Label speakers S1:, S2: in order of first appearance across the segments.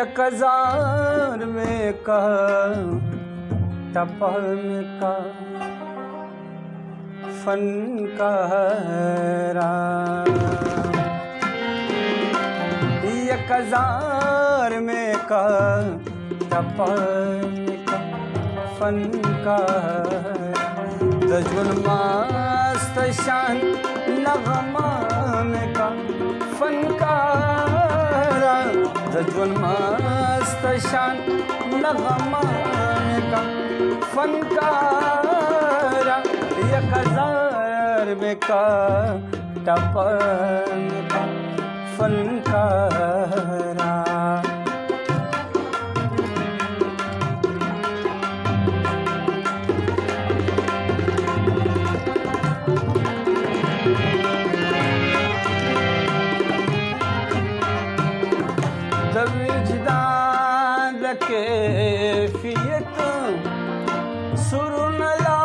S1: 1000 में का टपन का फनकारा 1000 में का टपन का फनकारा रजुल मस्त शान नगमा में का फनकारा रजुल मस्त शान नगमा में का फनकारा 1000 में का टपन का फनकारा विजदान कैफियत सुरनला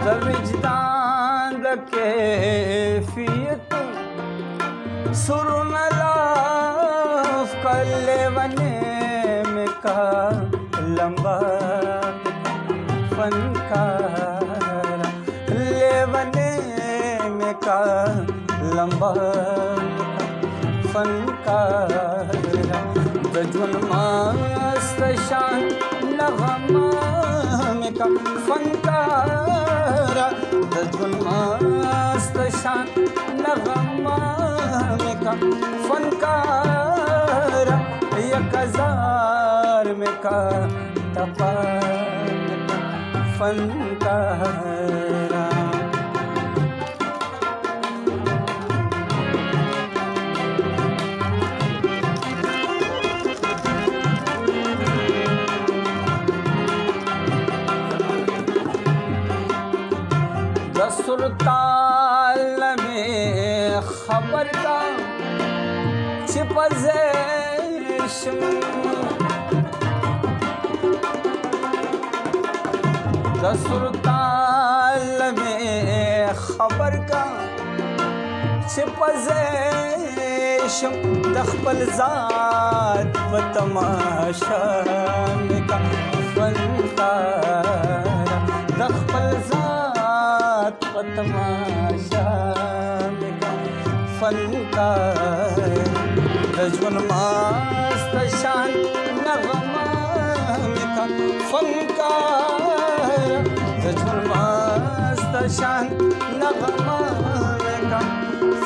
S1: का विजदान कैफियत सुरनला कलेवने में का लंबा फनकारा लेवने का लंबा फनकारा रजुल मस्त शान नगमा में का फनकारा रजुल मस्त शान नगमा में का फनकारा 1000 में का टपन का फनकारा सुरताल में खबर का छिपजेश सुरताल में खबर का छिपजेश दखपल ज़ात व तमाशा में का फनकारा दखपल तमाशा में का फनकारा रजुल मस्त शान नगमा में का फनकारा रजुल मस्त शान नगमा में का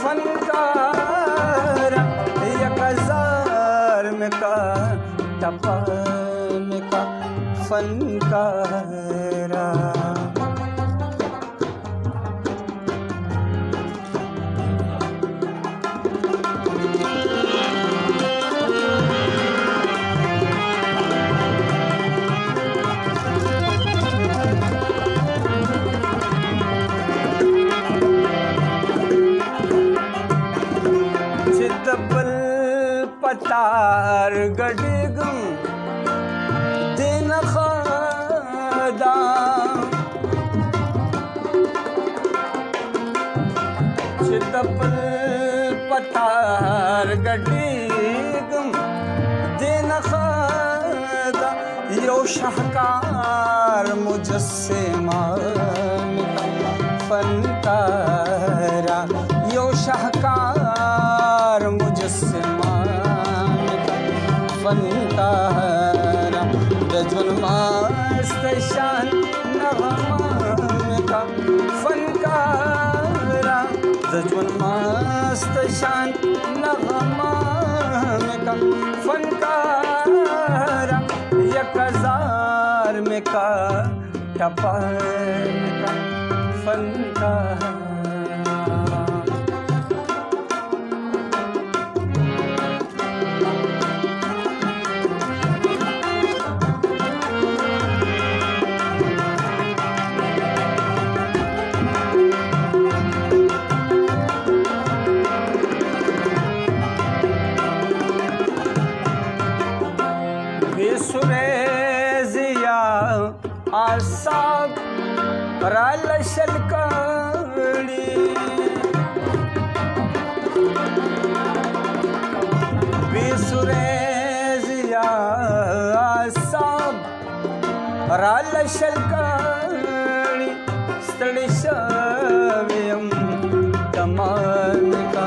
S1: फनकारा 1000 में का टपन का फनकारा दबल पतार गडिगम दिन खदा दबल पतार गडिगम दिन खदा यो शाहकार मुजस्सिमा फनकारा यो शाहकार मुजस्सिमा फनकारा रजुल मस्त शान नगमा में का फनकारा रजुल मस्त शान नगमा में का फनकारा 1000 में का टपन का फनकारा आसाब रालशल कड़ी रालशल्काणि स्थळेशव्यं तमानिका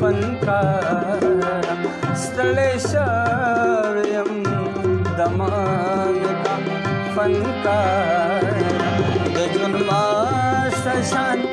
S1: फन्कारं स्थळेशव्यं दमानिका फन्कारं गजुन्मास्तशान्